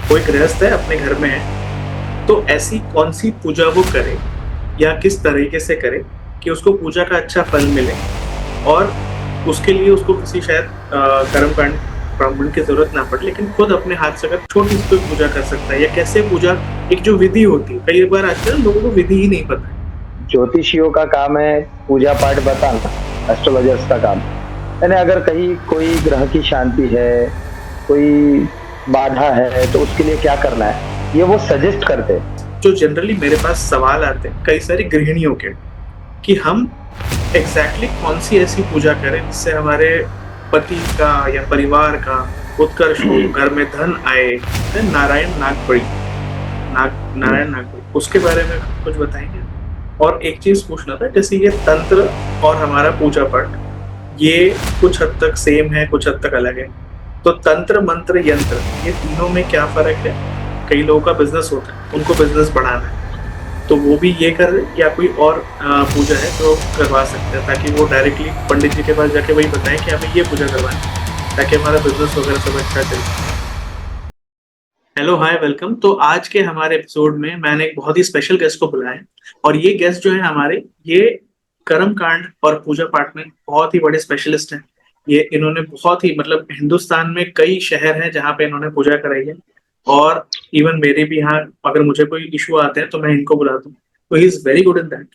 कोई गृहस्थ है अपने घर में है, तो ऐसी कौन सी पूजा वो करे या किस तरीके से करे कि उसको पूजा का अच्छा फल मिले, और उसके लिए उसको किसी शायद कर्मकांड ब्राह्मण की जरूरत ना पड़े, लेकिन खुद अपने हाथ से अगर छोटी सी कोई पूजा कर सकता है, या कैसे पूजा, एक जो विधि होती है, कई बार आजकल लोगों को विधि ही नहीं पता है। ज्योतिषियों का काम है पूजा पाठ बताना, एस्ट्रोलॉजर्स का काम। यानी अगर कहीं कोई ग्रह की शांति है, कोई बाधा है, तो उसके लिए क्या करना है, ये वो सजेस्ट करते हैं। जो जनरली मेरे पास सवाल आते हैं कई सारी गृहिणियों के, कि हम कौन सी ऐसी पूजा करें जिससे हमारे पति का या परिवार का उत्कर्ष हो, घर में धन आए। नारायण नागपड़ी, नारायण नागपड़ी, उसके बारे में कुछ बताएंगे? और एक चीज पूछना था, जैसे ये तंत्र और हमारा पूजा पाठ, ये कुछ हद तक सेम है, कुछ हद तक अलग है। तो तंत्र मंत्र यंत्र, ये तीनों में क्या फर्क है? कई लोगों का बिजनेस होता है, उनको बिजनेस बढ़ाना है, तो वो भी ये कर, या कोई और पूजा है जो करवा सकते हैं, ताकि वो डायरेक्टली पंडित जी के पास जाके वही बताएं कि हमें ये पूजा करवानी है, ताकि हमारा बिजनेस वगैरह सब अच्छा चले। हेलो, हाय, वेलकम। तो आज के हमारे एपिसोड में मैंने एक बहुत ही स्पेशल गेस्ट को बुलाया है, और ये गेस्ट जो है हमारे, ये कर्म कांड और पूजा पाठ में बहुत ही बड़े स्पेशलिस्ट हैं। ये इन्होंने बहुत ही, मतलब हिंदुस्तान में कई शहर हैं जहाँ पे इन्होंने पूजा कराई है, और इवन मेरे भी यहाँ अगर मुझे कोई इशू आते हैं तो मैं इनको बुलाता हूँ। तो he is very good in that.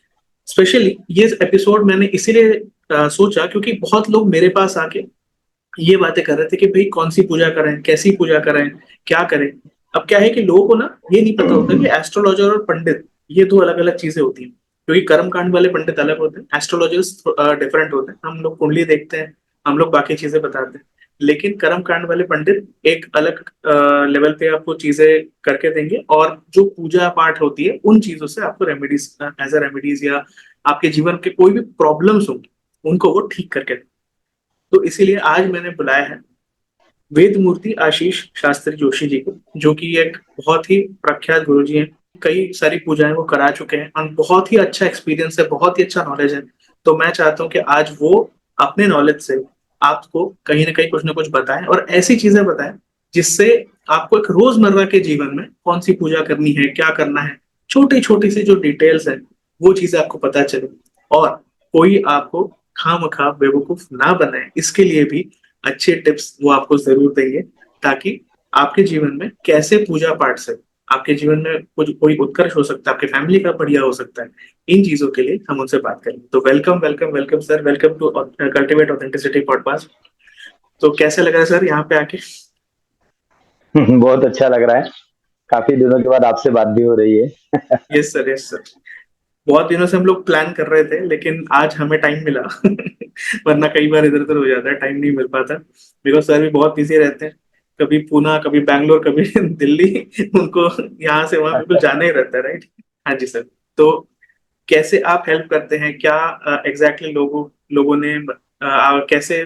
Specially ये एपिसोड मैंने इसीलिए सोचा क्योंकि बहुत लोग मेरे पास आके ये बातें कर रहे थे कि भाई कौन सी पूजा करें, कैसी पूजा करें, क्या करें। अब क्या है कि लोगों को ना ये नहीं पता होता कि एस्ट्रोलॉजर और पंडित ये दो अलग अलग चीजें होती हैं। क्योंकि कर्म कांड वाले पंडित अलग होते हैं, एस्ट्रोलॉजर्स डिफरेंट होते हैं। हम लोग कुंडली देखते हैं, हम लोग बाकी चीजें बताते हैं, लेकिन कर्म कांड वाले पंडित एक अलग लेवल पे आपको चीजें करके देंगे, और जो पूजा पाठ होती है उन चीजों से आपको रेमेडीज, एज अ रेमेडीज, या आपके जीवन के कोई भी प्रॉब्लम्स होंगे उनको वो ठीक करके देंगे। तो इसीलिए आज मैंने बुलाया है वेद मूर्ति आशीष शास्त्री जोशी जी को, जो कि एक बहुत ही प्रख्यात गुरु जी हैं। कई सारी पूजाएं वो करा चुके हैं, और बहुत ही अच्छा एक्सपीरियंस है, बहुत ही अच्छा नॉलेज है। तो मैं चाहता हूँ कि आज वो अपने नॉलेज से आपको कहीं ना कहीं कुछ ना कुछ बताएं, और ऐसी चीजें बताएं जिससे आपको एक रोजमर्रा के जीवन में कौन सी पूजा करनी है, क्या करना है, छोटी छोटी सी जो डिटेल्स है वो चीजें आपको पता चले, और कोई आपको खामखा बेवकूफ ना बनाए, इसके लिए भी अच्छे टिप्स वो आपको जरूर देंगे, ताकि आपके जीवन में कैसे पूजा पाठ से आपके जीवन में कुछ कोई उत्कर्ष हो सकता है, आपके फैमिली का बढ़िया हो सकता है। इन चीजों के लिए हम उनसे बात करेंगे। तो welcome welcome welcome sir, welcome to cultivate authenticity podcast. तो कैसे लग रहा है सर यहाँ पे आके? बहुत अच्छा लग रहा है। काफी दिनों के बाद आपसे बात भी हो रही है। Yes sir, yes sir. बहुत दिनों से हम लोग प्लान कर रहे थे, लेकिन आज हमें टाइम मिला। वरना कई बार इधर उधर हो जाता है, टाइम नहीं मिल पाता, बिकॉज सर भी बहुत बिजी रहते हैं। कभी पूना, कभी बैंगलोर, कभी दिल्ली। उनको यहाँ से वहां बिल्कुल जाना ही रहता है, राइट? हाँ जी सर। तो कैसे आप हेल्प करते हैं, क्या एग्जैक्टली लोगों ने कैसे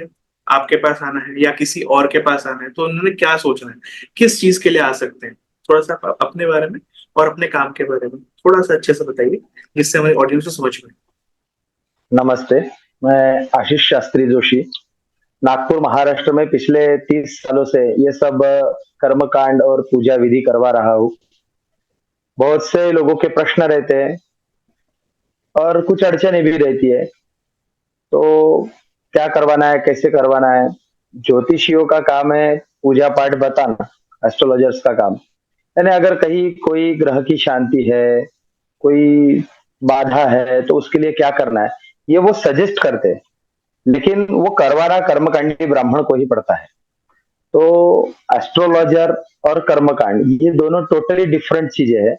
आपके पास आना है या किसी और के पास आना है, तो उन्होंने क्या सोचना है, किस चीज के लिए आ सकते हैं? थोड़ा सा आप अपने बारे में और अपने काम के बारे में थोड़ा सा अच्छे से बताइए, जिससे हमारी ऑडियंस को समझ में। नमस्ते। मैं आशीष शास्त्री जोशी, नागपुर महाराष्ट्र में पिछले 30 सालों से ये सब कर्मकांड और पूजा विधि करवा रहा हूँ। बहुत से लोगों के प्रश्न रहते हैं और कुछ अड़चने भी रहती है। तो क्या करवाना है, कैसे करवाना है, ज्योतिषियों का काम है पूजा पाठ बताना, एस्ट्रोलॉजर्स का काम। यानी अगर कहीं कोई ग्रह की शांति है, कोई बाधा है, तो उसके लिए क्या करना है, ये वो सजेस्ट करते हैं। लेकिन वो करवाना कर्मकांडी ब्राह्मण को ही पड़ता है। तो एस्ट्रोलॉजर और कर्मकांड ये दोनों टोटली डिफरेंट चीजें हैं।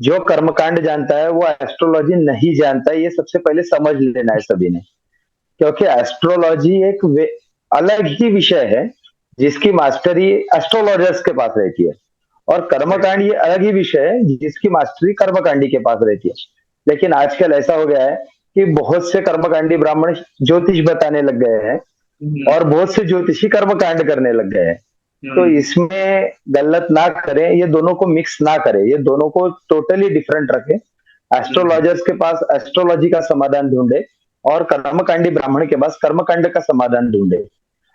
जो कर्मकांड जानता है वो एस्ट्रोलॉजी नहीं जानता है, ये सबसे पहले समझ लेना है सभी ने। क्योंकि एस्ट्रोलॉजी एक अलग ही विषय है जिसकी मास्टरी एस्ट्रोलॉजर्स के पास रहती है, और राइट। कर्मकांड ये अलग ही विषय है जिसकी मास्टरी कर्मकांडी के पास रहती है। लेकिन आजकल ऐसा हो गया है कि बहुत से कर्मकांडी ब्राह्मण ज्योतिष बताने लग गए हैं, हम्म। और बहुत से ज्योतिषी कर्मकांड करने लग गए हैं। तो हम्म। इसमें गलत ना करें, ये दोनों को मिक्स ना करें, ये दोनों को टोटली डिफरेंट रखें। हम्म। एस्ट्रोलॉजर्स के पास एस्ट्रोलॉजी का समाधान ढूंढे, और कर्मकांडी ब्राह्मण के पास कर्मकांड का समाधान ढूंढे।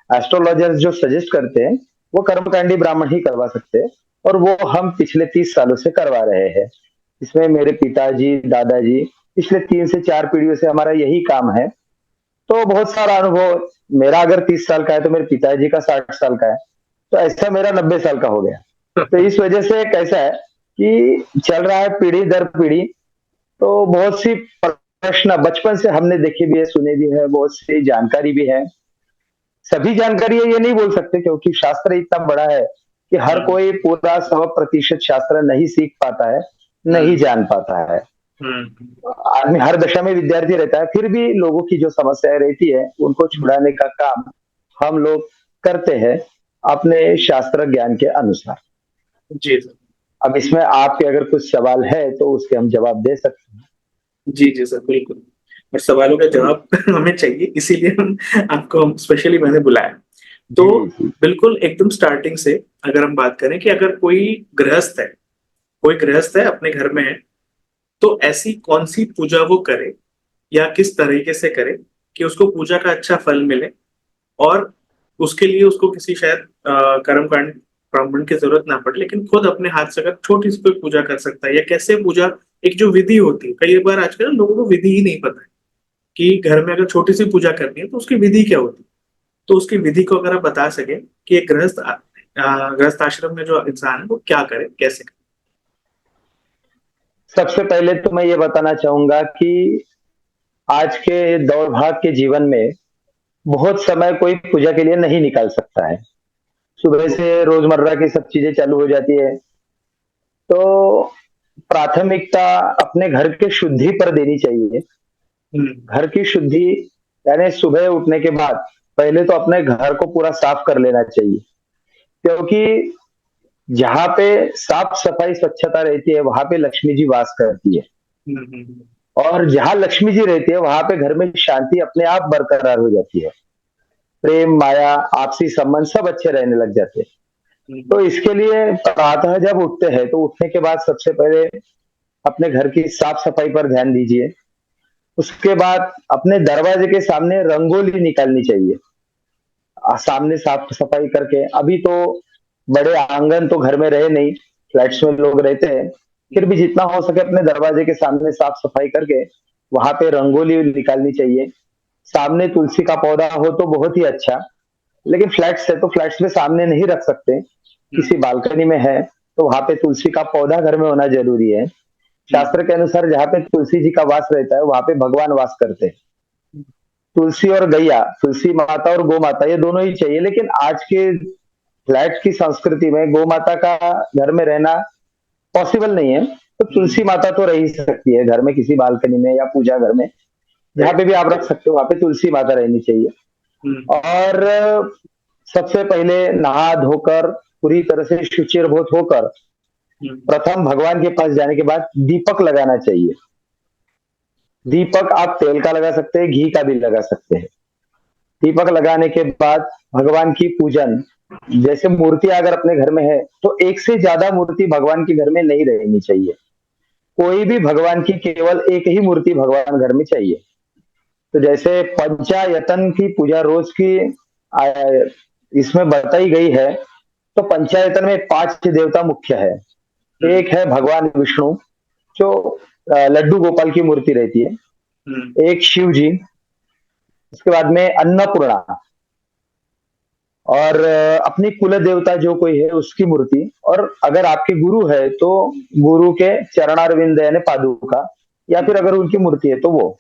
एस्ट्रोलॉजर्स जो सजेस्ट करते हैं वो कर्मकांडी ब्राह्मण ही करवा सकते हैं। और वो हम पिछले 30 सालों से करवा रहे हैं। इसमें मेरे पिताजी, दादाजी पिछले 3 से 4 पीढ़ियों से हमारा यही काम है। तो बहुत सारा अनुभव मेरा अगर 30 साल का है तो मेरे पिताजी का 60 साल का है। तो ऐसा मेरा 90 साल का हो गया। तो इस वजह से कैसा है कि चल रहा है पीढ़ी दर पीढ़ी। तो बहुत सी प्रश्न बचपन से हमने देखे भी है, सुने भी है, बहुत सी जानकारी भी है। सभी जानकारी है ये नहीं बोल सकते क्योंकि शास्त्र इतना बड़ा है कि हर हम्म। कोई पूरा 100% शास्त्र नहीं सीख पाता है, नहीं हम्म। जान पाता है। हम्म। आदमी हर दशा में विद्यार्थी रहता है, फिर भी लोगों की जो समस्याएं रहती है उनको छुड़ाने का काम हम लोग करते हैं अपने शास्त्र ज्ञान के अनुसार। जी सर। अब इसमें आपके अगर कुछ सवाल है तो उसके हम जवाब दे सकते हैं। जी जी सर, बिल्कुल। और सवालों का जवाब हमें चाहिए, इसीलिए हम आपको स्पेशली मैंने बुलाया। तो जी जी। बिल्कुल एकदम स्टार्टिंग से अगर हम बात करें कि अगर कोई गृहस्थ है अपने घर में है, तो ऐसी कौन सी पूजा वो करे या किस तरीके से करे कि उसको पूजा का अच्छा फल मिले, और उसके लिए उसको किसी शायद कर्मकांड ब्राह्मण की जरूरत ना पड़े, लेकिन खुद अपने हाथ से अगर छोटी सी कोई पूजा कर सकता है, या कैसे पूजा, एक जो विधि होती है, कई बार आजकल लोगों को विधि ही नहीं पता है कि घर में अगर छोटी सी पूजा करनी है तो उसकी विधि क्या होती है। तो उसकी विधि को अगर आप बता सके कि एक गृहस्थ आश्रम में जो इंसान है वो क्या करे, कैसे करे। सबसे पहले तो मैं ये बताना चाहूंगा कि आज के दौड़ भाग के जीवन में बहुत समय कोई पूजा के लिए नहीं निकाल सकता है। सुबह तो, से रोजमर्रा की सब चीजें चालू हो जाती है। तो प्राथमिकता अपने घर के शुद्धि पर देनी चाहिए। हम्म। घर की शुद्धि यानी सुबह उठने के बाद पहले तो अपने घर को पूरा साफ कर लेना चाहिए, क्योंकि जहाँ पे साफ सफाई स्वच्छता रहती है वहां पे लक्ष्मी जी वास करती है। हम्म। हम्म। और जहाँ लक्ष्मी जी रहती है वहां पे घर में शांति अपने आप बरकरार हो जाती है। प्रेम, माया, आपसी संबंध सब अच्छे रहने लग जाते हैं। हम्म। तो इसके लिए प्रातः जब उठते हैं तो उठने के बाद सबसे पहले अपने घर की साफ सफाई पर ध्यान दीजिए। उसके बाद अपने दरवाजे के सामने रंगोली निकालनी चाहिए। सामने साफ सफाई करके, अभी तो बड़े आंगन तो घर में रहे नहीं, फ्लैट्स में लोग रहते हैं, फिर भी जितना हो सके अपने दरवाजे के सामने साफ सफाई करके वहां पे रंगोली निकालनी चाहिए। सामने तुलसी का पौधा हो तो बहुत ही अच्छा, लेकिन फ्लैट्स है तो फ्लैट्स में सामने नहीं रख सकते, हम्म। किसी बालकनी में है तो वहां पे तुलसी का पौधा घर में होना जरूरी है। हम्म। शास्त्र के अनुसार जहाँ पे तुलसी जी का वास रहता है वहां पे भगवान वास करते हैं। तुलसी और गैया, तुलसी माता और गौ माता ये दोनों ही चाहिए, लेकिन आज के फ्लैट की संस्कृति में गौ माता का घर में रहना पॉसिबल नहीं है। तो तुलसी हम्म। माता तो रह ही सकती है घर में किसी बालकनी में या पूजा घर में, जहाँ राइट। पे भी आप रख सकते हो वहां पे तुलसी माता रहनी चाहिए। हम्म। और सबसे पहले नहा धोकर पूरी तरह से शुचिर्भूत होकर हम्म। प्रथम भगवान के पास जाने के बाद दीपक लगाना चाहिए। दीपक आप तेल का लगा सकते हैं, घी का भी लगा सकते हैं। दीपक लगाने के बाद भगवान की पूजन, जैसे मूर्ति अगर अपने घर में है तो एक से ज्यादा मूर्ति भगवान के घर में नहीं रहनी चाहिए। कोई भी भगवान की केवल एक ही मूर्ति भगवान घर में चाहिए। तो जैसे पंचायतन की पूजा रोज की इसमें बताई गई है। तो पंचायतन में 5 देवता मुख्य है। हम्म। एक है भगवान विष्णु, जो लड्डू गोपाल की मूर्ति रहती है। हम्म। एक शिव जी, उसके बाद में अन्नपूर्णा, और अपनी कुल देवता जो कोई है उसकी मूर्ति, और अगर आपके गुरु है तो गुरु के चरणारविंद यानी पादुका, या फिर अगर उनकी मूर्ति है तो वो।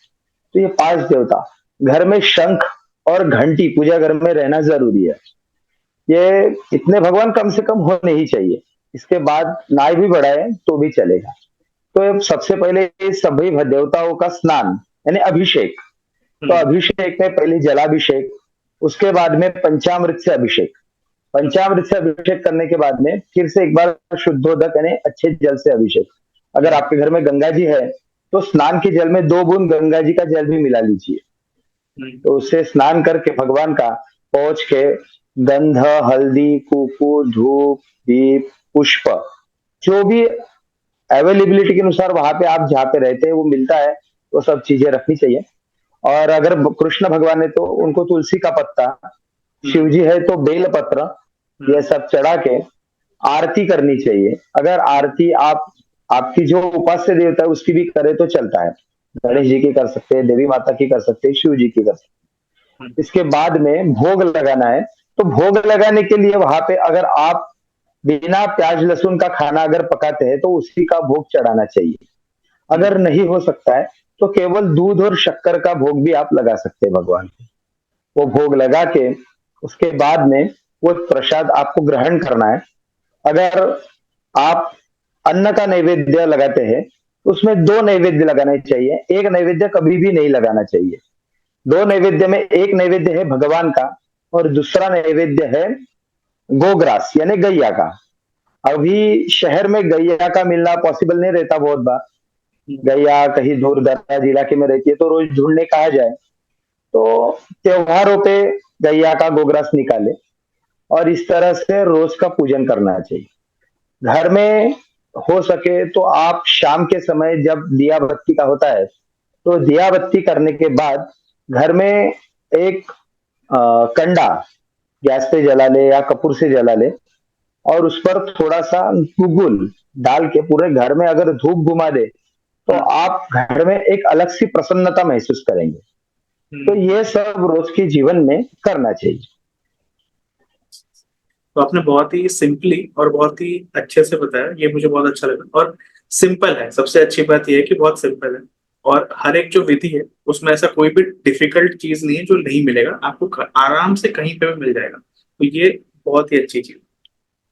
तो ये 5 देवता। घर में शंख और घंटी पूजा घर में रहना जरूरी है। ये इतने भगवान कम से कम होने ही चाहिए। इसके बाद नाई भी बढ़ाए तो भी चलेगा। तो सबसे पहले ये सभी देवताओं का स्नान यानी अभिषेक। तो हम्म। अभिषेक में पहले जलाभिषेक, उसके बाद में पंचामृत से अभिषेक। पंचामृत से अभिषेक करने के बाद में फिर से एक बार शुद्धोदक यानी अच्छे जल से अभिषेक। अगर हम्म। आपके घर में गंगा जी है तो स्नान के जल में 2 बूंद गंगा जी का जल भी मिला लीजिए। हम्म। तो उससे स्नान करके भगवान का पहुंच के गंध, हल्दी, कुकू, धूप, दीप, पुष्प, जो भी अवेलेबिलिटी के अनुसार वहां पे आप जहाँ पे रहते हैं वो मिलता है, वो सब चीजें रखनी चाहिए। और अगर कृष्ण भगवान है तो उनको तुलसी का पत्ता, शिव हम्म। जी है तो बेल पत्र, ये हम्म। सब चढ़ा के आरती करनी चाहिए। अगर आरती आप आपकी जो उपास्य देवता है उसकी भी करे तो चलता है। गणेश जी की कर सकते हैं, देवी माता की कर सकते हैं, शिव जी की कर सकते हैं। इसके बाद में भोग लगाना है, तो भोग लगाने के लिए वहां पे अगर आप बिना प्याज लहसुन का खाना अगर पकाते हैं तो उसी का भोग चढ़ाना चाहिए। अगर नहीं हो सकता है तो केवल दूध और शक्कर का भोग भी आप लगा सकते हैं भगवान को। वो भोग लगा के उसके बाद में वो प्रसाद आपको ग्रहण करना है। अगर आप अन्न का नैवेद्य लगाते हैं तो उसमें दो नैवेद्य लगाने चाहिए, एक नैवेद्य कभी भी नहीं लगाना चाहिए। दो नैवेद्य में एक नैवेद्य है भगवान का और दूसरा नैवेद्य है गोग्रास यानी गैया का। अभी शहर में गैया का मिलना पॉसिबल नहीं रहता बहुत बार। गैया कहीं दूर दराज इलाके में रहती है तो रोज ढूंढने कहा जाए, तो त्योहारों पे गैया का गोग्रास निकाले और इस तरह से रोज का पूजन करना चाहिए। घर में हो सके तो आप शाम के समय जब दिया बत्ती का होता है तो दिया बत्ती करने के बाद घर में एक कंडा गैस पे जला ले या कपूर से जला ले और उस पर थोड़ा सा गुगुल डाल के पूरे घर में अगर धूप घुमा दे तो आप घर में एक अलग सी प्रसन्नता महसूस करेंगे। तो ये सब रोज के जीवन में करना चाहिए। तो आपने बहुत ही सिंपली और बहुत ही अच्छे से बताया, ये मुझे बहुत अच्छा लगा। और सिंपल है, सबसे अच्छी बात यह है कि बहुत सिंपल है। और हर एक जो विधि है उसमें ऐसा कोई भी डिफिकल्ट चीज नहीं है जो नहीं मिलेगा आपको, आराम से कहीं पे भी मिल जाएगा। तो ये बहुत ही अच्छी चीज।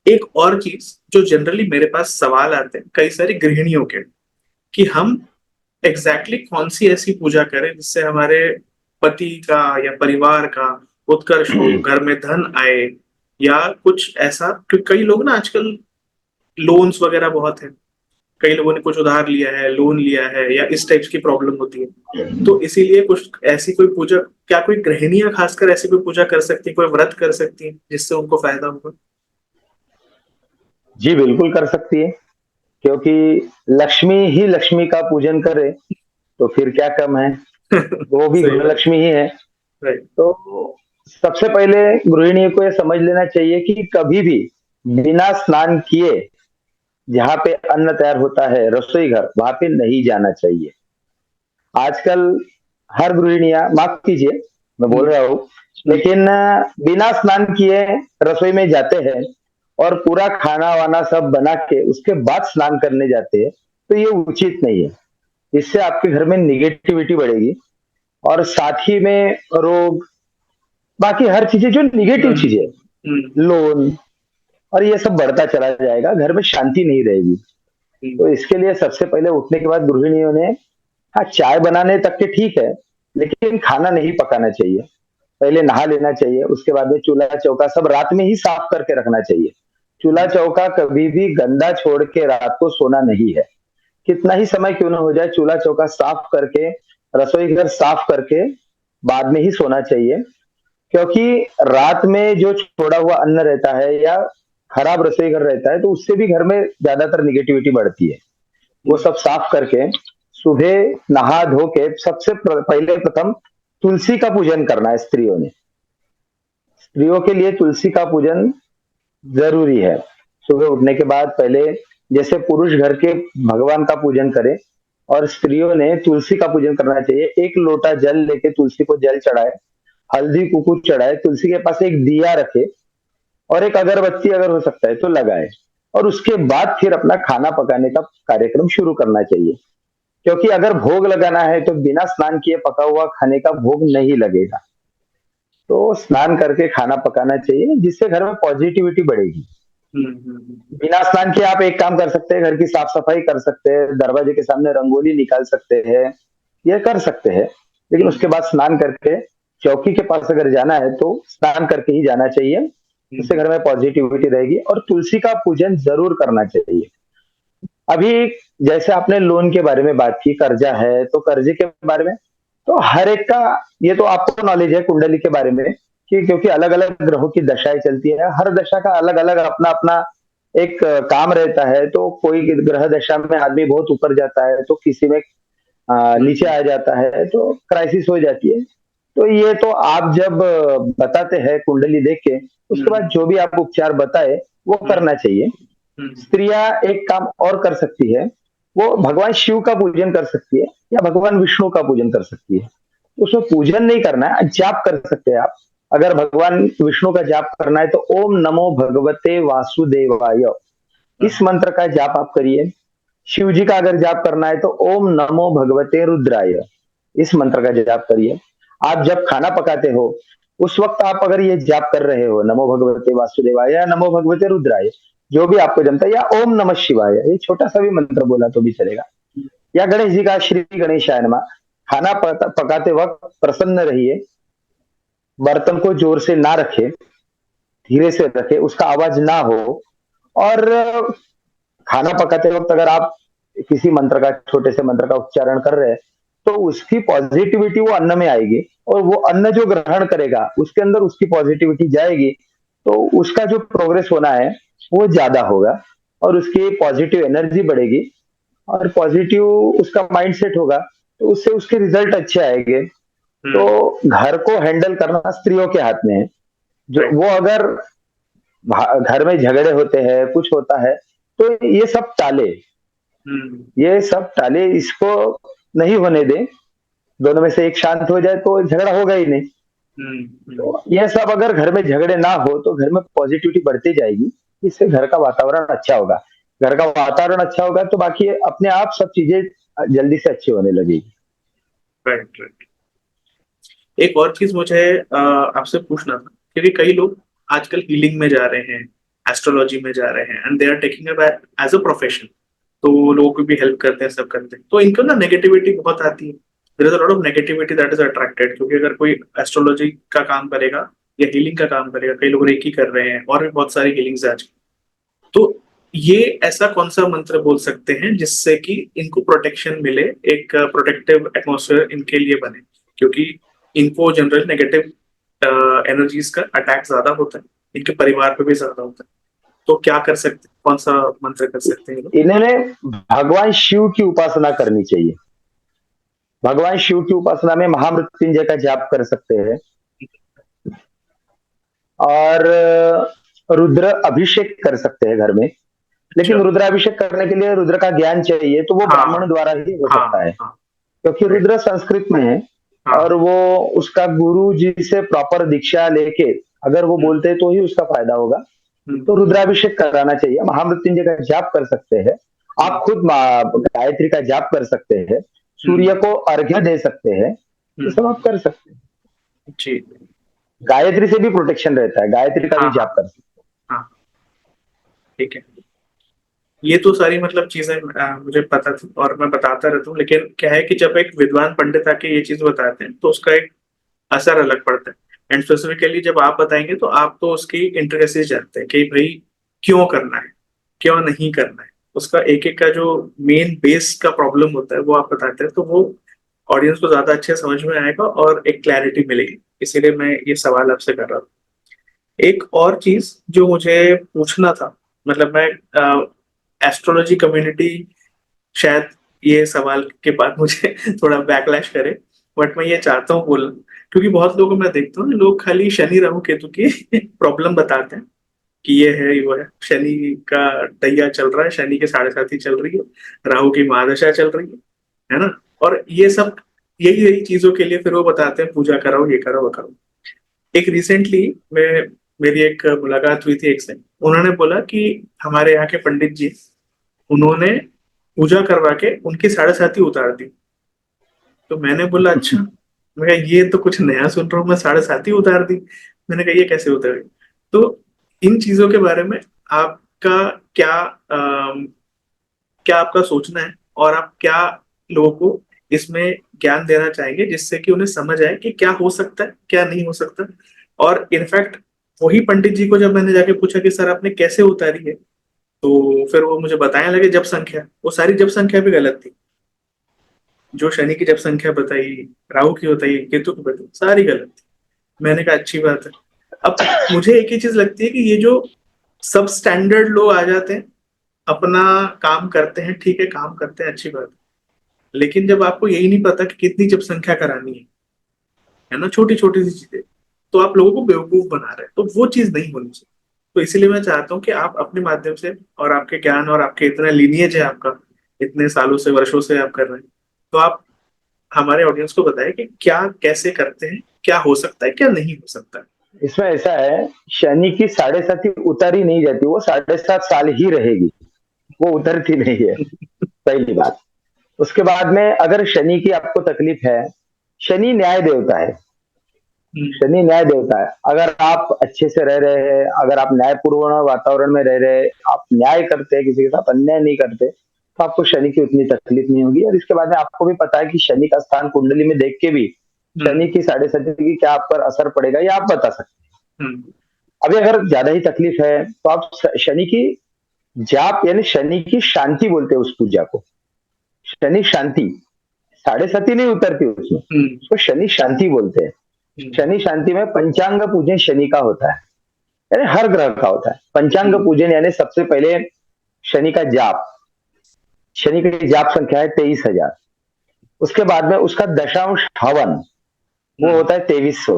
एक और चीज जो जनरली मेरे पास सवाल आते हैं कई सारी गृहिणियों के, कि हम कौन सी ऐसी पूजा करें जिससे हमारे पति का या परिवार का उत्कर्ष हो, घर में धन आए, या कुछ ऐसा। क्योंकि कई लोग ना आजकल लोन्स वगैरह बहुत है, कई लोगों ने कुछ उधार लिया है, लोन लिया है, या इस टाइप्स की प्रॉब्लम होती है। तो इसीलिए कुछ ऐसी कोई पूजा, क्या कोई गृहिणियां खासकर ऐसी कोई पूजा कर सकती है, कोई व्रत कर सकती है जिससे उनको फायदा होगा? जी बिल्कुल कर सकती है, क्योंकि लक्ष्मी ही लक्ष्मी का पूजन करे तो फिर क्या कम है, वो भी सही गृह बात। लक्ष्मी ही है। राइट। तो सबसे पहले गृहिणी को ये समझ लेना चाहिए कि कभी भी बिना स्नान किए जहाँ पे अन्न तैयार होता है रसोई घर वहां पे नहीं जाना चाहिए। आजकल हर गृहिणियां, माफ कीजिए मैं बोल रहा हूँ, लेकिन बिना स्नान किए रसोई में जाते हैं और पूरा खाना वाना सब बना के उसके बाद स्नान करने जाते हैं, तो ये उचित नहीं है। इससे आपके घर में निगेटिविटी बढ़ेगी और साथ ही में रोग, बाकी हर चीजें जो निगेटिव हम्म। चीजें, हम्म। लोन और ये सब बढ़ता चला जाएगा, घर में शांति नहीं रहेगी। तो इसके लिए सबसे पहले उठने के बाद गृहिणियों ने, हाँ चाय बनाने तक के ठीक है, लेकिन खाना नहीं पकाना चाहिए। पहले नहा लेना चाहिए, उसके बाद में चूल्हा चौका सब रात में ही साफ करके रखना चाहिए। चूल्हा चौका कभी भी गंदा छोड़ के रात को सोना नहीं है। कितना ही समय क्यों ना हो जाए, चूल्हा चौका साफ करके, रसोई घर साफ करके बाद में ही सोना चाहिए। क्योंकि रात में जो छोड़ा हुआ अन्न रहता है या खराब रसोई घर रहता है तो उससे भी घर में ज्यादातर निगेटिविटी बढ़ती है। वो सब साफ करके सुबह नहा धो के सबसे पहले प्रथम तुलसी का पूजन करना है स्त्रियों ने। स्त्रियों के लिए तुलसी का पूजन जरूरी है। सुबह उठने के बाद पहले जैसे पुरुष घर के भगवान का पूजन करे और स्त्रियों ने तुलसी का पूजन करना चाहिए। एक लोटा जल लेके तुलसी को जल चढ़ाए, हल्दी कुकू चढ़ाए, तुलसी के पास एक दिया रखे और एक अगरबत्ती अगर हो सकता है तो लगाए, और उसके बाद फिर अपना खाना पकाने का कार्यक्रम शुरू करना चाहिए। क्योंकि अगर भोग लगाना है तो बिना स्नान किए पका हुआ खाने का भोग नहीं लगेगा। तो स्नान करके खाना पकाना चाहिए जिससे घर में पॉजिटिविटी बढ़ेगी। बिना स्नान किए आप एक काम कर सकते हैं, घर की साफ सफाई कर सकते हैं, दरवाजे के सामने रंगोली निकाल सकते हैं, ये कर सकते हैं। लेकिन उसके बाद स्नान करके चौकी के पास अगर जाना है तो स्नान करके ही जाना चाहिए। उससे घर में पॉजिटिविटी रहेगी और तुलसी का पूजन जरूर करना चाहिए। अभी जैसे आपने लोन के बारे में बात की, कर्जा है तो कर्जे के बारे में तो हर एक का, ये तो आपको नॉलेज है कुंडली के बारे में कि क्योंकि अलग अलग ग्रहों की दशाएं चलती है, हर दशा का अलग अलग अपना अपना एक काम रहता है। तो कोई ग्रह दशा में आदमी बहुत ऊपर जाता है तो किसी में नीचे आ जाता है, तो क्राइसिस हो जाती है। तो ये तो आप जब बताते हैं कुंडली देख के, उसके बाद जो भी आप उपचार बताए वो करना चाहिए। हम्म, स्त्रियां एक काम और कर सकती है, वो भगवान शिव का पूजन कर सकती है या भगवान विष्णु का पूजन कर सकती है। उसमें पूजन नहीं करना है, जाप कर सकते हैं आप। अगर भगवान विष्णु का जाप करना है तो ओम नमो भगवते वासुदेवाय, इस हाँ, मंत्र का जाप आप करिए। शिव जी का अगर जाप करना है तो ओम नमो भगवते रुद्राय, इस मंत्र का जाप करिए। आप जब खाना पकाते हो उस वक्त आप अगर ये जाप कर रहे हो, नमो भगवते वासुदेवाय या नमो भगवते रुद्राय, जो भी आपको जमता है, या ओम नमः शिवाय, ये छोटा सा भी मंत्र बोला तो भी चलेगा। या गणेश जी का श्री गणेशाय नमः। खाना पकाते वक्त प्रसन्न रहिए, बर्तन को जोर से ना रखे, धीरे से रखे, उसका आवाज ना हो। और खाना पकाते वक्त अगर आप किसी मंत्र का, छोटे से मंत्र का उच्चारण कर रहे हैं, तो उसकी पॉजिटिविटी वो अन्न में आएगी, और वो अन्न जो ग्रहण करेगा उसके अंदर उसकी पॉजिटिविटी जाएगी, तो उसका जो प्रोग्रेस होना है वो ज्यादा होगा, और उसकी पॉजिटिव एनर्जी बढ़ेगी, और पॉजिटिव उसका माइंड सेट होगा, तो उससे उसके रिजल्ट अच्छे आएंगे। तो हम्म, घर को हैंडल करना स्त्रियों के हाथ में है। जो राइट, वो अगर घर में झगड़े होते हैं, कुछ होता है, तो ये सब टाले, हम्म, ये सब टाले, इसको नहीं होने दें। दोनों में से एक शांत हो जाए तो झगड़ा होगा ही नहीं। हम्म, तो ये सब अगर घर में झगड़े ना हो तो घर में पॉजिटिविटी बढ़ती जाएगी, इससे घर का वातावरण अच्छा होगा। घर का वातावरण अच्छा होगा तो बाकी अपने आप सब चीजें जल्दी से अच्छी होने लगेगी। Right, right. एक और चीज मुझे आपसे पूछना था, क्योंकि कई लोग आजकल हीलिंग में जा रहे हैं, एस्ट्रोलॉजी में जा रहे हैं, and they are taking it as a profession. तो लोगों को भी हेल्प करते हैं, सब करते हैं, तो इनको ना नेगेटिविटी बहुत आती है। There is a lot of negativity that is attracted, क्योंकि अगर कोई एस्ट्रोलॉजी का काम करेगा या हीलिंग का काम करेगा, कई लोग रेकी कर रहे हैं और भी बहुत सारी हीलिंग्स आज। तो ये ऐसा कौन सा मंत्र बोल सकते हैं जिससे कि इनको प्रोटेक्शन मिले, एक प्रोटेक्टिव एटमॉस्फेयर इनके लिए बने, क्योंकि इनको जनरल नेगेटिव एनर्जीज का अटैक ज्यादा होता है, इनके परिवार पे भी ज्यादा होता है। तो क्या कर सकते हैं, कौन सा मंत्र कर सकते हैं ये लोग? इन्होंने भगवान शिव की उपासना करनी चाहिए। भगवान शिव की उपासना में महामृत्युंजय का जाप कर सकते हैं, और रुद्र अभिषेक कर सकते हैं घर में। अच्छा। लेकिन रुद्राभिषेक करने के लिए रुद्र का ज्ञान चाहिए, तो वो हाँ, ब्राह्मण द्वारा ही हो हाँ, सकता है, हाँ, क्योंकि राइट, रुद्र संस्कृत में है। और हाँ, वो उसका गुरु जी से प्रॉपर दीक्षा लेके अगर वो हम्म, बोलते हैं तो ही उसका फायदा होगा। हम्म, तो रुद्राभिषेक कराना चाहिए, महामृत्युंजय का जाप कर सकते हैं। हम्म, आप खुद गायत्री का जाप कर सकते हैं, सूर्य हम्म, को अर्घ्य दे सकते हैं, ये सब हम्म, आप कर सकते हैं। जी, गायत्री से भी प्रोटेक्शन रहता है, गायत्री का हाँ, भी हाँ, जाप कर सकते हाँ, ठीक है। ये तो सारी मतलब चीजें मुझे पता थी और मैं बताता रहता हूँ, लेकिन क्या है कि जब एक विद्वान पंडित आके ये चीज बताते हैं तो उसका एक असर अलग पड़ता है। एंड स्पेसिफिकली जब आप बताएंगे तो आप तो उसकी इंट्रिकेसीज जानते हैं कि भाई क्यों करना है, क्यों नहीं करना है। उसका एक एक का जो मेन बेस का प्रॉब्लम होता है वो आप बताते हैं, तो वो ऑडियंस को ज्यादा अच्छे समझ में आएगा और एक क्लैरिटी मिलेगी। इसीलिए मैं ये सवाल आपसे कर रहा था। एक और चीज जो मुझे पूछना था, मतलब मैं एस्ट्रोलॉजी कम्युनिटी शायद ये सवाल के बाद मुझे थोड़ा बैकलैश करे, बट मैं ये चाहता हूँ बोलना, क्योंकि बहुत लोगों को मैं देखता हूँ, लोग खाली शनि राहु केतु की प्रॉब्लम बताते हैं कि ये है ये वो है। शनि का दैया चल रहा है, शनि के साढ़े साथी चल रही है, राहु की महादशा चल रही है ना? और ये सब यही यही चीजों के लिए फिर वो बताते हैं पूजा कराओ, ये करो वो करो। एक रिसेंटली मैं मेरी एक मुलाकात हुई थी एक से, उन्होंने बोला कि हमारे यहाँ के पंडित जी, उन्होंने पूजा करवा के उनकी साढ़े साथी उतार दी। तो मैंने बोला अच्छा, मैं कहा, ये तो कुछ नया सुन रहा हूँ मैं, साढ़े साथी उतार दी। मैंने कहा ये कैसे उतारी? तो इन चीजों के बारे में आपका क्या क्या आपका सोचना है, और आप क्या लोगों को इसमें ज्ञान देना चाहेंगे जिससे कि उन्हें समझ आए कि क्या हो सकता है, क्या नहीं हो सकता? और इनफैक्ट वही पंडित जी को जब मैंने जाके पूछा कि सर आपने कैसे उतारी है, तो फिर वो मुझे बताने लगे जब संख्या, वो सारी जब संख्या भी गलत थी। जो शनि की जब संख्या बताई, राहु की बताई, केतु की बताई, सारी गलत थी। मैंने कहा अच्छी बात है। अब मुझे एक ही चीज लगती है कि ये जो सब स्टैंडर्ड लोग आ जाते हैं, अपना काम करते हैं, ठीक है काम करते हैं, अच्छी बात है, लेकिन जब आपको यही नहीं पता कि कितनी जब संख्या करानी है ना, छोटी छोटी सी चीजें, तो आप लोगों को बेवकूफ बना रहे हैं, तो वो चीज नहीं होनी चाहिए। तो इसीलिए मैं चाहता हूँ कि आप अपने माध्यम से और आपके ज्ञान और आपके इतना लीनिएज है आपका, इतने सालों से वर्षों से आप कर रहे हैं, तो आप हमारे ऑडियंस को बताएं कि क्या कैसे करते हैं, क्या हो सकता है, क्या नहीं हो सकता है। इसमें ऐसा है, शनि की 7.5 उतारी नहीं जाती, वो 7.5 साल ही रहेगी, वो उतरती नहीं है, पहली बात। उसके बाद में अगर शनि की आपको तकलीफ है, शनि न्याय देवता है, हम्म, शनि न्याय देवता है। अगर आप अच्छे से रह रहे हैं, अगर आप न्यायपूर्ण वातावरण में रह रहे हैं, आप न्याय करते हैं, किसी के साथ अन्याय नहीं करते, तो आपको शनि की उतनी तकलीफ नहीं होगी। और इसके बाद में आपको भी पता है कि शनि का स्थान कुंडली में देख के भी हम्म, शनि की 7.5 की क्या आप पर असर पड़ेगा, ये आप बता सकते हैं। हम्म, अभी अगर ज्यादा ही तकलीफ है तो आप शनि की जाप यानी शनि की शांति बोलते हैं उस पूजा को, शनि शांति। 7.5 नहीं उतरती उसमें, हम्म, उसको शनि शांति बोलते हैं। हम्म, शनि शांति में पंचांग पूजन शनि का होता है, यानी हर ग्रह का होता है। पंचांग हम्म, पूजन यानी सबसे पहले शनि का जाप, शनि की जाप संख्या है 23,000। उसके बाद में उसका दशांश हवन, वो हम्म, होता है 2300।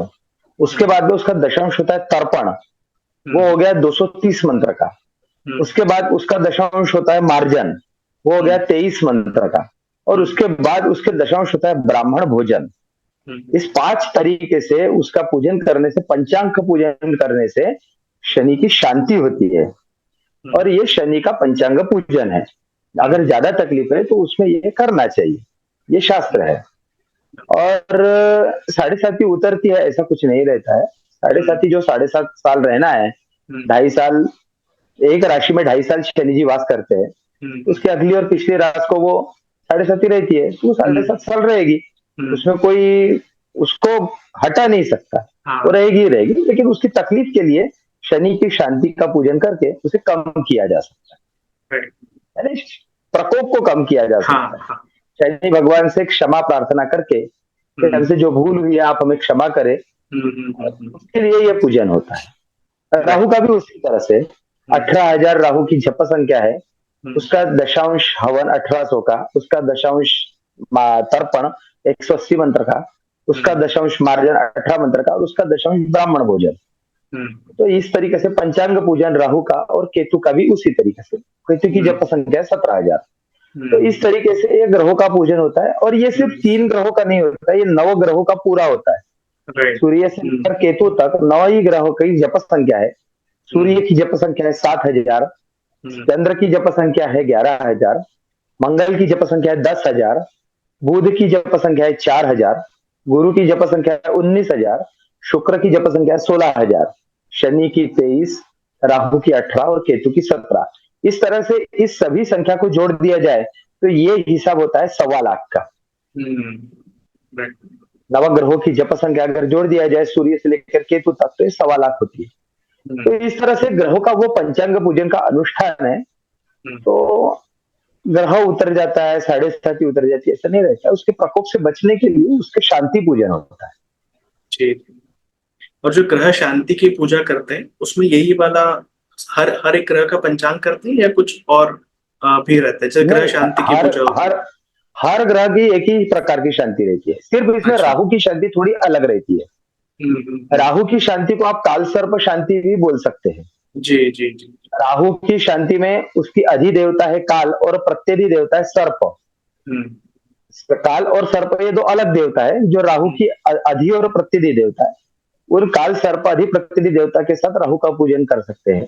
उसके हम्म, बाद में उसका दशांश होता है तर्पण, वो हम्म, हो गया 230 मंत्र का। हम्म, उसके बाद उसका दशांश होता है मार्जन, वो हो गया हम्म, 23 मंत्र का। और हम्म, उसके बाद उसके दशांश होता है ब्राह्मण भोजन। हम्म, इस 5 तरीके से उसका पूजन करने से, पंचांग का पूजन करने से शनि की शांति होती है। हम्म, और ये शनि का पंचांग पूजन है। हम्म, अगर ज्यादा तकलीफ है तो उसमें ये करना चाहिए, ये शास्त्र है। और 7.5 उतरती है ऐसा कुछ नहीं रहता है। साढ़े हम्म, साथी जो 7.5 साल रहना है, हम्म, 2.5 साल, एक राशि में 2.5 साल शनि जी वास करते हैं, हम्म, उसकी अगली और पिछली रात को वो 7.5 रहती है, तो वो साढ़े हम्म, सात साल रहेगी। हम्म, उसमें कोई उसको हटा नहीं सकता, वो हाँ, रहेगी ही रहेगी। लेकिन उसकी तकलीफ के लिए शनि की शांति का पूजन करके उसे कम किया जा सकता राइट, है, यानी प्रकोप को कम किया जा हाँ, सकता है। हाँ, शनि भगवान से क्षमा प्रार्थना करके कि हम्म, हमसे जो भूल हुई है आप हमें क्षमा करें, हम्म, उसके लिए यह पूजन होता है। राहु राइट, का भी उसी तरह से हम्म, 18,000 राहु की जप संख्या है। हम्म, उसका दशांश हवन 1800 का, उसका दशांश तर्पण 180 मंत्र का, उसका हम्म, दशांश मार्जन 18 मंत्र का, और उसका दशांश ब्राह्मण भोजन। हम्म, तो इस तरीके से पंचांग पूजन राहु का और केतु का भी उसी तरीके से। केतु की जप हम्म, संख्या 17,000। तो हम्म, इस तरीके से ये ग्रहों का पूजन होता है। और ये सिर्फ हम्म, 3 ग्रहों का नहीं होता, ये 9 ग्रहों का पूरा होता है। राइट, सूर्य से हम्म, लेकर केतु तक 9 ही ग्रहों की जप संख्या है। सूर्य हम्म, की जप संख्या है 7,000, हम्म, चंद्र की जप संख्या है 11,000, मंगल की जप संख्या है 10,000, बुध की जप संख्या है 4,000, गुरु की जप संख्या है 19,000, शुक्र की जप संख्या है 16,000, शनि की 23, राहु की 18 और केतु की 17। इस तरह से इस सभी संख्या को जोड़ दिया जाए तो ये हिसाब होता है 1.25 लाख का। हम्म, राइट, नवग्रहों की जप संख्या अगर जोड़ दिया जाए सूर्य से लेकर केतु तक, तो ये 1.25 लाख होती है। तो हम्म, इस तरह से ग्रहों का वो पंचांग पूजन का अनुष्ठान है। हम्म, तो ग्रह उतर जाता है, 7.5 उतर जाती है, ऐसा नहीं रहता। उसके प्रकोप से बचने के लिए उसके शांति पूजन होता है। ठीक। और जो ग्रह शांति की पूजा करते हैं उसमें यही वाला हर हर एक ग्रह का पंचांग करते हैं या कुछ और भी रहता है, जैसे ग्रह नहीं, शांति की हर पूजा होती हर है। हर ग्रह की एक ही प्रकार की शांति रहती है, सिर्फ इसमें अच्छा, राहु की शांति थोड़ी अलग रहती है। हम्म, राहु की शांति को आप काल सर्प शांति भी बोल सकते हैं। जी, जी, जी, राहु की शांति में उसकी अधिदेवता है काल और प्रत्यधि देवता है सर्प। हम्म, काल और सर्प ये दो अलग देवता है, जो राहु हम्म, की अधि और प्रत्यधि देवता है। उन काल सर्प अधि प्रत्यधि देवता के साथ राहु का पूजन कर सकते हैं।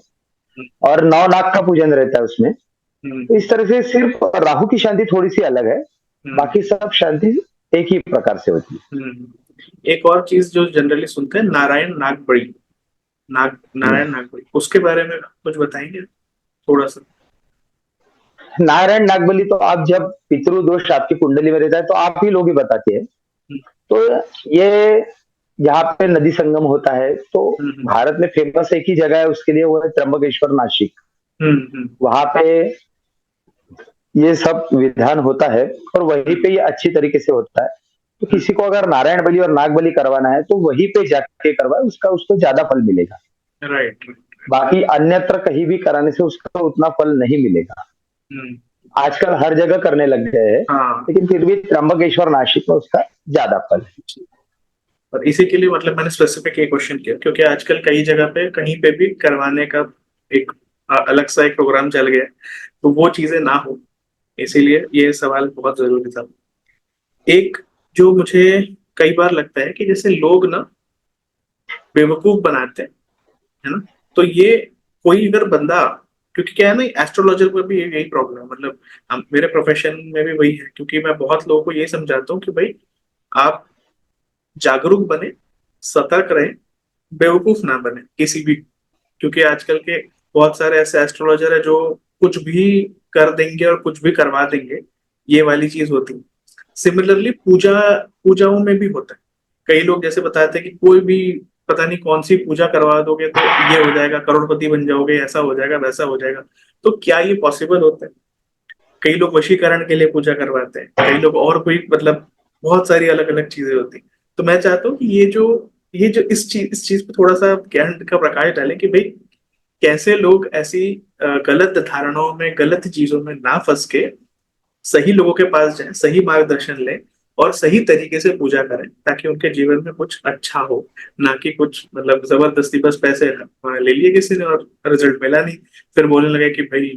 और नौ नाग का पूजन रहता है उसमें। तो हम्म, इस तरह से सिर्फ राहु की शांति थोड़ी सी अलग है, हम्म, बाकी सब शांति एक ही प्रकार से होती है। एक और चीज जो जनरली सुनते हैं, नारायण नागबड़ी, नारायण नागबड़ी, उसके बारे में कुछ बताएंगे थोड़ा सा। नारायण नागबली तो आप जब पितृदोष आपकी कुंडली में रहता है तो आप ही लोग ही बताते हैं। हम्म, तो ये जहाँ पे नदी संगम होता है, तो हम्म, भारत में फेमस एक ही जगह है उसके लिए, वो है त्र्यंबकेश्वर नासिक। हम्म, हम्म, वहां पे ये सब विधान होता है और वहीं पे ये अच्छी तरीके से होता है। तो किसी को अगर नारायण बलि और नाग बलि करवाना है तो वहीं पे जाके करवाए, उसका उसको ज्यादा फल मिलेगा। राइट, बाकी अन्यत्र कहीं भी कराने से उसका उतना फल नहीं मिलेगा। हम्म, आजकल हर जगह करने लग गए हैं, हाँ। लेकिन फिर भी त्र्यंबकेश्वर नासिक में उसका ज्यादा फल है। और इसी के लिए मतलब मैंने स्पेसिफिक ये क्वेश्चन किया क्योंकि आजकल कई जगह पे कहीं पे भी करवाने का एक अलग सा एक प्रोग्राम चल गया है, तो वो चीजें ना हो, इसीलिए ये सवाल बहुत जरूरी था। एक जो मुझे कई बार लगता है कि जैसे लोग ना बेवकूफ बनाते हैं, है ना, तो ये कोई अगर बंदा, क्योंकि क्या है ना, एस्ट्रोलॉजर पर भी यही प्रॉब्लम है, मतलब हम मेरे प्रोफेशन में भी वही है, क्योंकि मैं बहुत लोगों को ये समझाता हूँ कि भाई आप जागरूक बने, सतर्क रहें, बेवकूफ ना बने किसी भी, क्योंकि आजकल के बहुत सारे ऐसे एस्ट्रोलॉजर है जो कुछ भी कर देंगे और कुछ भी करवा देंगे, ये वाली चीज होती है। सिमिलरली पूजाओं में भी होता है। कई लोग जैसे बताते हैं कि कोई भी पता नहीं कौन सी पूजा करवा दोगे तो ये हो जाएगा, करोड़पति बन जाओगे, ऐसा हो जाएगा, वैसा हो जाएगा। तो क्या ये पॉसिबल होता है? कई लोग वशीकरण के लिए पूजा करवाते हैं, कई लोग और कोई, मतलब बहुत सारी अलग अलग चीजें होती हैं। तो मैं चाहता हूँ कि ये जो इस चीज पे थोड़ा सा ज्ञान का प्रकाश डालें कि भाई कैसे लोग ऐसी गलत धारणाओं में, गलत चीजों में ना फंस के सही लोगों के पास जाएं, सही मार्गदर्शन लें और सही तरीके से पूजा करें, ताकि उनके जीवन में कुछ अच्छा हो, ना कि कुछ मतलब जबरदस्ती बस पैसे ले लिए किसी ने और रिजल्ट मिला नहीं, फिर बोलने लगे कि भाई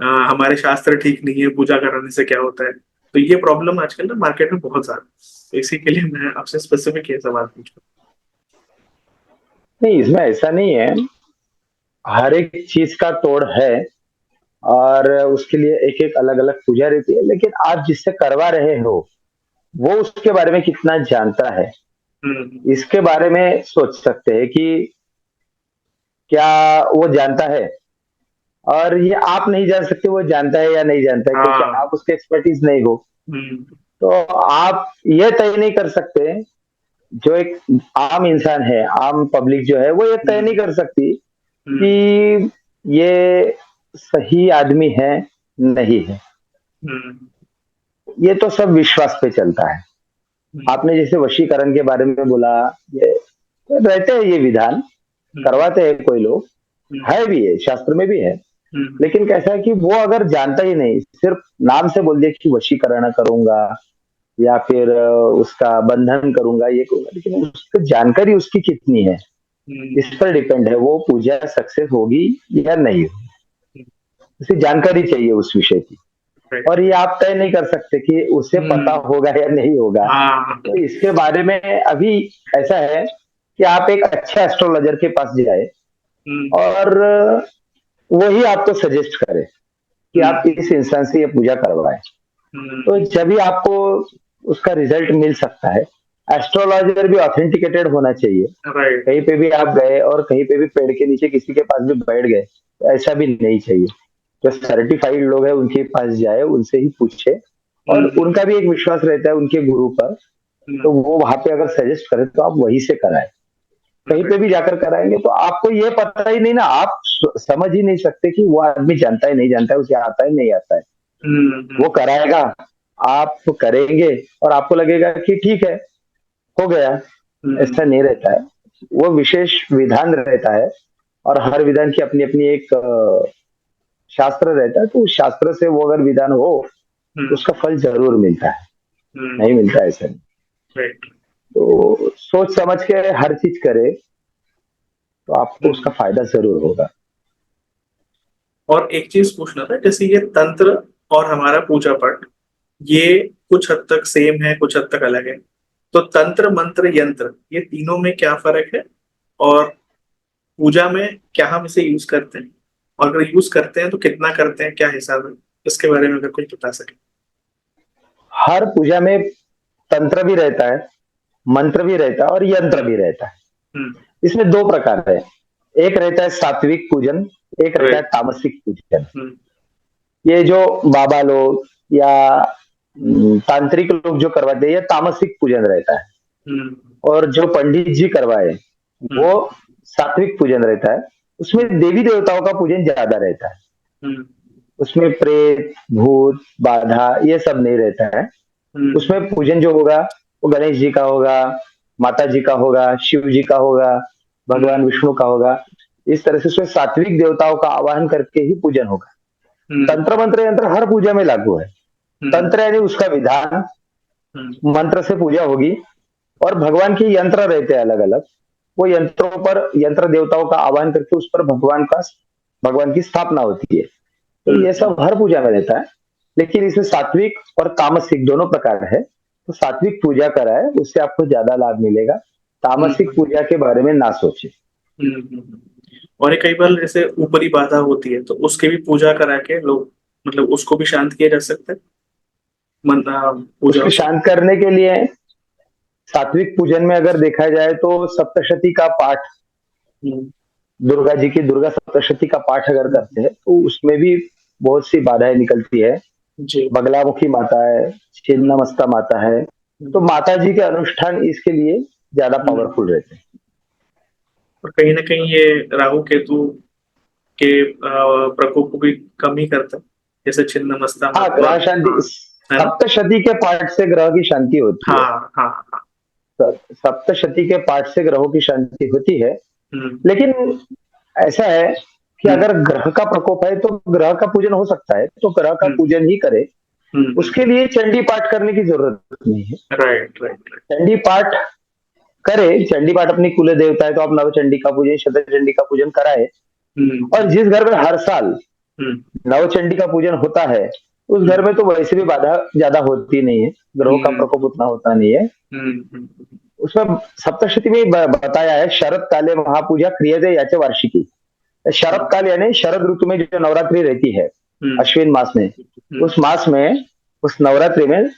हमारे शास्त्र ठीक नहीं है, पूजा कराने से क्या होता है। तो ये प्रॉब्लम आजकल ना मार्केट में बहुत ज्यादा है। तो इसी के लिए मैं आपसे स्पेसिफिक ये सवाल पूछूं। नहीं, इसमें ऐसा नहीं है। हर एक चीज का तोड़ है और उसके लिए एक एक अलग अलग पूजा रहती है, लेकिन आप जिससे करवा रहे हो वो उसके बारे में कितना जानता है, हम्म। इसके बारे में सोच सकते हैं कि क्या वो जानता है। और ये आप नहीं जान सकते वो जानता है या नहीं जानता है, क्योंकि हाँ। आप उसके एक्सपर्टीज नहीं हो। हम्म। तो आप ये तय नहीं कर सकते, जो एक आम इंसान है, आम पब्लिक जो है, वो ये तय नहीं हम्म। कर सकती हम्म। कि ये सही आदमी है, नहीं है। हम्म। ये तो सब विश्वास पे चलता है। हम्म। आपने जैसे वशीकरण के बारे में बोला, ये रहते हैं, ये विधान हम्म। करवाते हैं कोई लोग, हम्म। है भी है, शास्त्र में भी है। हम्म। लेकिन कैसा है कि वो अगर जानता ही नहीं, सिर्फ नाम से बोल दिया कि वशीकरण करूंगा या फिर उसका बंधन करूंगा, ये करूंगा, लेकिन उसकी जानकारी उसकी कितनी है, इस हम्म। पर डिपेंड है वो पूजा सक्सेस होगी या नहीं होगी। उसे जानकारी चाहिए उस विषय की। राइट। और ये आप तय नहीं कर सकते कि उसे पता हम्म। होगा या नहीं होगा। हाँ। तो इसके बारे में अभी ऐसा है कि आप एक अच्छे एस्ट्रोलॉजर के पास जाए हम्म। और वही आपको सजेस्ट करे कि आप हम्म। इस इंसान से ये पूजा करवाएं। तो हम्म। जब भी आपको उसका रिजल्ट मिल सकता है। एस्ट्रोलॉजर भी ऑथेंटिकेटेड होना चाहिए। राइट। कहीं पे भी आप गए और कहीं पे भी पेड़ के नीचे किसी के पास भी बैठ गए, तो ऐसा भी नहीं चाहिए। जो सर्टिफाइड लोग हैं उनके पास जाए, उनसे ही पूछे। और हम्म। उनका भी एक विश्वास रहता है उनके गुरु पर, तो हम्म। वो वहां पे अगर सजेस्ट करें तो आप वहीं से कराएं। कहीं पे भी राइट। जाकर कराएंगे तो आपको ये पता ही नहीं ना, आप समझ ही नहीं सकते कि वो आदमी जानता है नहीं जानता है, उसे आता है नहीं आता है। वो हम्म। कराएगा, आप करेंगे और आपको लगेगा कि ठीक है, हो गया। हम्म। ऐसा नहीं रहता है। वो विशेष विधान रहता है और हर विधान की अपनी अपनी एक शास्त्र रहता है, तो उस शास्त्र से वो अगर विधान हो तो हम्म। उसका फल जरूर मिलता है। नहीं हम्म। मिलता है ऐसा नहीं। राइट। तो सोच समझ के हर चीज करे तो आपको उसका हम्म। फायदा जरूर होगा। और एक चीज पूछना था, जैसे ये तंत्र और हमारा पूजा पाठ, ये कुछ हद तक सेम है, कुछ हद तक अलग है। तो तंत्र मंत्र यंत्र, ये तीनों में क्या फर्क है? और पूजा में क्या हम इसे यूज करते हैं? और अगर यूज करते हैं तो कितना करते हैं, क्या हिसाब है? इसके बारे में अगर कोई बता सके। हर पूजा में तंत्र भी रहता है, मंत्र भी रहता है और यंत्र हम्म। भी रहता है। हम्म। इसमें दो प्रकार है। एक रहता है सात्विक पूजन, एक रहता है राइट। तामसिक पूजन। हम्म। ये जो बाबा लोग या तांत्रिक लोग जो करवाते हैं, ये तामसिक पूजन रहता है। हम्म। और जो पंडित जी करवाए वो हम्म। सात्विक पूजन रहता है। उसमें हम्म। देवी देवताओं का पूजन ज्यादा रहता है। हम्म। उसमें प्रेत भूत बाधा ये सब नहीं रहता है। हम्म। उसमें पूजन जो होगा वो गणेश जी का होगा, माता जी का होगा, शिव जी का होगा, भगवान हम्म। विष्णु का होगा। इस तरह से उसमें सात्विक देवताओं का आवाहन करके ही पूजन होगा। हम्म। तंत्र मंत्र यंत्र हर पूजा में लागू है। हम्म। तंत्र यानी उसका विधान, हम्म। मंत्र से पूजा होगी। और भगवान के यंत्र रहते हैं अलग अलग। वो यंत्रों पर यंत्र देवताओं का आह्वान करके उस पर भगवान का भगवान की स्थापना होती है। तो ये हम्म, सब हर पूजा में रहता है, लेकिन इसमें सात्विक और तामसिक दोनों प्रकार है। तो सात्विक पूजा कराए, उससे आपको ज्यादा लाभ मिलेगा। तामसिक हम्म, पूजा के बारे में ना सोचे। और ये कई बार जैसे ऊपरी बाधा होती है तो उसकी भी पूजा करा के लोग, मतलब उसको भी शांत किया जा सकता है उसके पूजाओं से। शांत करने के लिए सात्विक पूजन में अगर देखा जाए तो सप्तशती का पाठ, हम्म, दुर्गा जी की दुर्गा सप्तशती का पाठ अगर करते हैं तो उसमें भी बहुत सी बाधाएं निकलती है। जी। बगलामुखी माता है, हम्म, छिन्नमस्ता माता है। तो हम्म, माता जी के अनुष्ठान इसके लिए ज्यादा हम्म। पावरफुल रहते हैं। और कहीं ना कहीं ये राहु केतु के प्रकोप को भी कम ही करता है, जैसे छिन्न मस्ता हाँ, मत ग्रह और शांति, हाँ, है ना। सप्तशती के पाठ से ग्रह की शांति होती है। हाँ, हाँ, हाँ। सप्तशती के पाठ से ग्रहों की शांति होती है। हम्म, लेकिन ऐसा है कि हम्म, अगर ग्रह का प्रकोप है तो ग्रह का पूजन हो सकता है, तो ग्रह का हम्म, पूजन ही करे। हम्म। उसके लिए चंडी पाठ करने की जरूरत नहीं है। Right, right, right. चंडी पाठ करे, चंडी पाठ अपनी कुल देवता है तो आप नवचंडी का पूजन, शतचंडी का पूजन कराए। और हम्म, जिस घर में हर साल हम्म, नवचंडी का पूजन होता है, उस घर हम्म, में तो वैसे भी बाधा ज्यादा होती नहीं है, ग्रहों का हम्म, प्रकोप उतना होता नहीं है। हम्म, उसमें सप्तशती में बताया है, शरद काले महापूजा क्रियते याचे वार्षिकी। शरद हम्म, काल यानी शरद ऋतु में जो नवरात्रि रहती है, हम्म, अश्विन मास में, हम्म, उस मास में, उस नवरात्रि में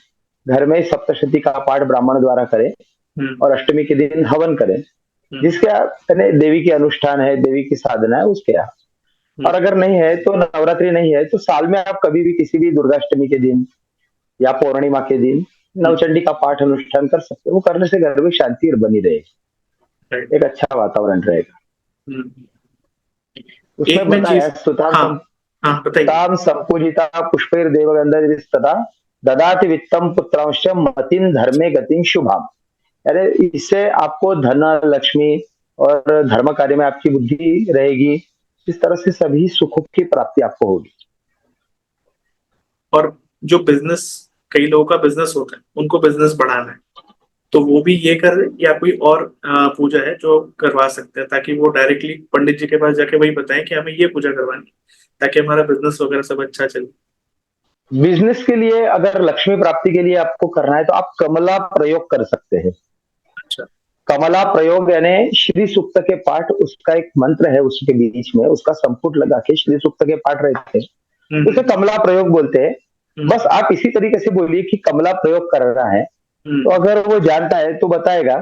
घर में सप्तशती का पाठ ब्राह्मण द्वारा करें हम्म, और अष्टमी के दिन हवन करें। हम्म, जिसके यानी देवी की अनुष्ठान है, देवी की साधना है उसके यहाँ। और हम्म, अगर नहीं है तो नवरात्रि नहीं है तो साल में आप कभी भी किसी भी दुर्गाष्टमी के दिन या पौर्णिमा के दिन हम्म, नवचंडी का पाठ अनुष्ठान कर सकते हैं। वो करने से घर में शांति बनी रहेगी, राइट। एक अच्छा वातावरण रहेगा। हम्म। एक उसमें मैं बताया चीज, सुताम हाँ, सम, हाँ, बताइए। सुताम संपूजिता पुष्पैर देवगंधा ददाति वित्तम पुत्रांश मतिन धर्मे गतिं शुभाम। यानी इससे आपको धन, लक्ष्मी और धर्म कार्य में आपकी बुद्धि रहेगी। इस तरह से सभी सुखों की प्राप्ति आपको होगी। और जो बिजनेस, कई लोगों का बिजनेस होता है, उनको बिजनेस बढ़ाना है, तो वो भी ये कर, या कोई और पूजा है जो करवा सकते हैं, ताकि वो डायरेक्टली पंडित जी के पास जाके वही बताएं कि हमें ये पूजा करवानी है, ताकि हमारा बिजनेस वगैरह सब अच्छा चले। बिजनेस के लिए अगर लक्ष्मी प्राप्ति के लिए आपको करना है तो आप कमला प्रयोग कर सकते हैं। अच्छा। कमला प्रयोग यानी श्री सूक्त के पाठ, उसका एक मंत्र है, उसके बीच में उसका संपुट लगा के श्री सूक्त के पाठ रहते हैं, उसे हम्म, कमला प्रयोग बोलते हैं। हम्म, बस आप इसी तरीके से बोलिए कि कमला प्रयोग कर रहा है, तो हम्म, अगर वो जानता है तो बताएगा,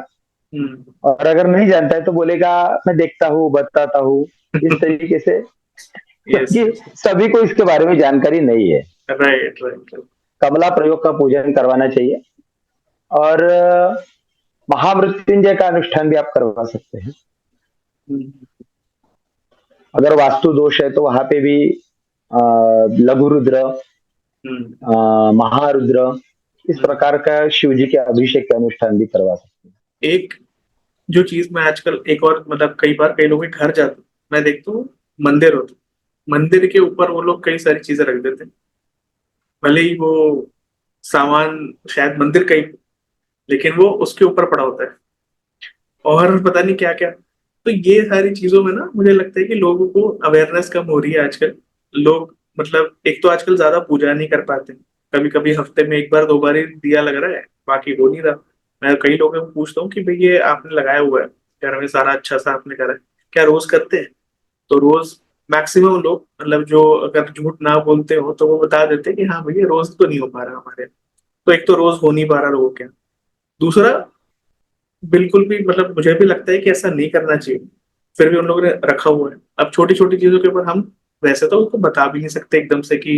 और अगर नहीं जानता है तो बोलेगा मैं देखता हूँ, बताता हूँ, इस तरीके से। यस, क्योंकि यस। सभी को इसके बारे में जानकारी नहीं है। Right, right, right. कमला प्रयोग का पूजन करवाना चाहिए। और महामृत्युंजय का अनुष्ठान भी आप करवा सकते हैं। अगर वास्तु दोष है तो वहां पे भी लघु रुद्र, महारुद्र, इस प्रकार का शिव जी के अभिषेक के अनुष्ठान भी करवा सकते हैं। एक जो चीज मैं आजकल एक और, मतलब कई बार कई लोगों के घर जाता हूँ, मैं देखता हूँ मंदिर होता है, मंदिर के ऊपर वो लोग कई सारी चीजें रख देते हैं, भले ही वो सामान शायद मंदिर का ही, लेकिन वो उसके ऊपर पड़ा होता है, और पता नहीं क्या क्या। तो ये सारी चीजों में ना मुझे लगता है कि लोगों को अवेयरनेस कम हो रही है आजकल। लोग, मतलब एक तो आजकल ज्यादा पूजा नहीं कर पाते, कभी कभी हफ्ते में एक बार दो बार ही दिया लग रहा है, बाकी हो नहीं रहा। मैं कई लोगों को पूछता हूँ कि भाई ये आपने लगाया हुआ है घर में, सारा अच्छा सा आपने करा है, क्या रोज करते हैं? तो रोज मैक्सिमम लोग, मतलब जो अगर झूठ ना बोलते हो तो वो बता देते हैं कि हाँ भैया रोज तो नहीं हो पा रहा हमारे यहाँ। तो एक तो रोज हो नहीं पा रहा लोगों के यहाँ। दूसरा, बिल्कुल भी, मतलब मुझे भी लगता है कि ऐसा नहीं करना चाहिए, फिर भी उन लोगों ने रखा हुआ है। अब छोटी छोटी चीजों के ऊपर हम वैसे तो उनको बता भी नहीं सकते एकदम से कि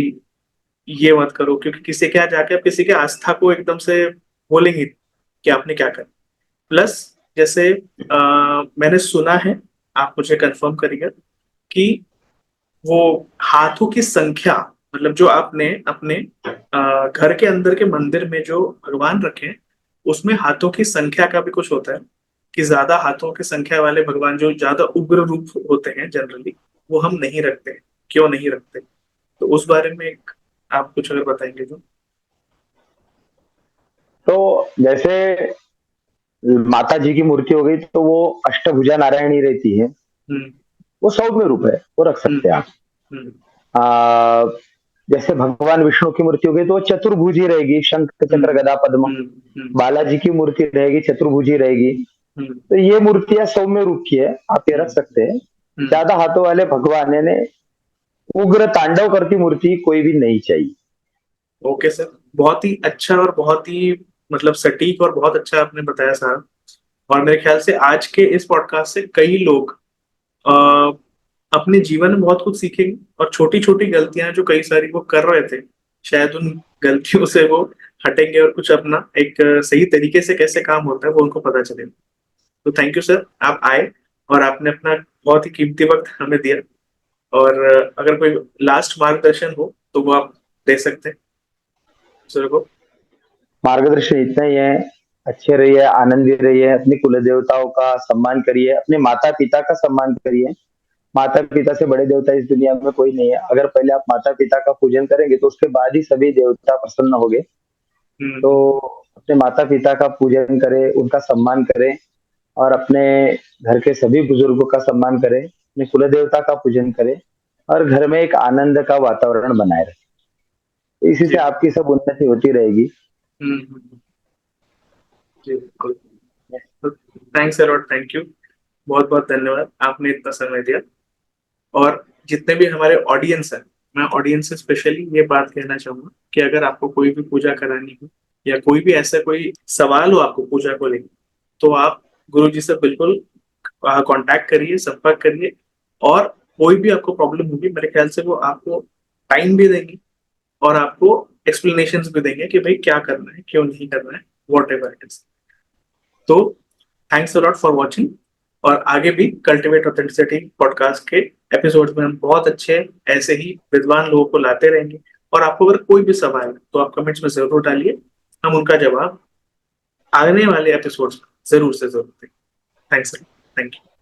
ये मत करो, क्योंकि किसी के यहाँ जाके आप किसी के आस्था को एकदम से बोलेंगे कि आपने क्या करा। प्लस जैसे मैंने सुना है, आप मुझे कंफर्म करिएगा, कि वो हाथों की संख्या, मतलब जो आपने अपने घर के अंदर के मंदिर में जो भगवान रखे हैं, उसमें हाथों की संख्या का भी कुछ होता है, कि ज्यादा हाथों की संख्या वाले भगवान जो ज्यादा उग्र रूप होते हैं जनरली, वो हम नहीं रखते हैं। क्यों नहीं रखते? तो उस बारे में एक आप कुछ अगर बताएंगे तो। तो जैसे माता जी की मूर्ति हो गई तो वो अष्टभुजा नारायणी रहती है, हम्म, वो सौम्य रूप है, वो रख हम्म, सकते हैं आप। हम्म, आ, जैसे भगवान विष्णु की मूर्ति होगी तो वो चतुर्भुजी रहेगी, शंख चक्र हम्म, गदा पद्म। हम्म, हम्म, बालाजी की मूर्ति रहेगी, चतुर्भुजी रहेगी। हम्म, तो ये मूर्तियां सौम्य रूप की है, आप ये रख हम्म, सकते हैं। हम्म। ज्यादा हाथों वाले भगवान यानी उग्र तांडव करती मूर्ति कोई भी नहीं चाहिए। ओके सर, बहुत ही अच्छा और बहुत ही मतलब सटीक और बहुत अच्छा आपने बताया साहब। और मेरे ख्याल से आज के इस पॉडकास्ट से कई लोग अ, अपने जीवन में बहुत कुछ सीखेंगे, और छोटी छोटी गलतियां जो कई सारी वो कर रहे थे, शायद उन गलतियों से वो हटेंगे और कुछ अपना एक सही तरीके से कैसे काम होता है वो उनको पता चलेगा। तो थैंक यू सर, आप आए और आपने अपना बहुत ही कीमती वक्त हमें दिया। और अगर कोई लास्ट मार्गदर्शन हो तो वो आप दे सकते हैं सर को। मार्गदर्शन इतना ही है, अच्छे रहिए, आनंदी रहिए, अपने कुल देवताओं का सम्मान करिए, अपने माता पिता का सम्मान करिए। माता पिता से बड़े देवता इस दुनिया में कोई नहीं है। अगर पहले आप माता पिता का पूजन करेंगे तो उसके बाद ही सभी देवता प्रसन्न होंगे। तो हम्म, अपने माता पिता का पूजन करें, उनका सम्मान करें, और अपने घर के सभी बुजुर्गों का सम्मान करें, अपने कुल देवता का पूजन करें, और घर में एक आनंद का वातावरण बनाए रखें। इसी जी, से आपकी सब उन्नति होती रहेगी। हम्म, जी बिल्कुल। थैंक्स सर, और थैंक यू, बहुत बहुत धन्यवाद, आपने इतना समय दिया। और जितने भी हमारे ऑडियंस है, मैं ऑडियंस से स्पेशली ये बात कहना चाहूंगा कि अगर आपको कोई भी पूजा करानी हो या कोई भी ऐसा कोई सवाल हो आपको पूजा को लेकर, तो आप गुरु जी से बिल्कुल कांटेक्ट करिए, संपर्क करिए। और कोई भी आपको प्रॉब्लम होगी, मेरे ख्याल से वो आपको टाइम भी देंगे और आपको एक्सप्लेनेशन भी देंगे कि भाई क्या करना है, क्यों नहीं करना है, वॉट एवर इट इज। तो थैंक्स अलॉट फॉर वॉचिंग। और आगे भी कल्टिवेट ऑथेंटिसिटी पॉडकास्ट के एपिसोड्स में हम बहुत अच्छे ऐसे ही विद्वान लोगों को लाते रहेंगे। और आपको अगर कोई भी सवाल है तो आप कमेंट्स में जरूर डालिए, हम उनका जवाब आने वाले एपिसोड्स में जरूर से जरूर देंगे। Thanks, thank you.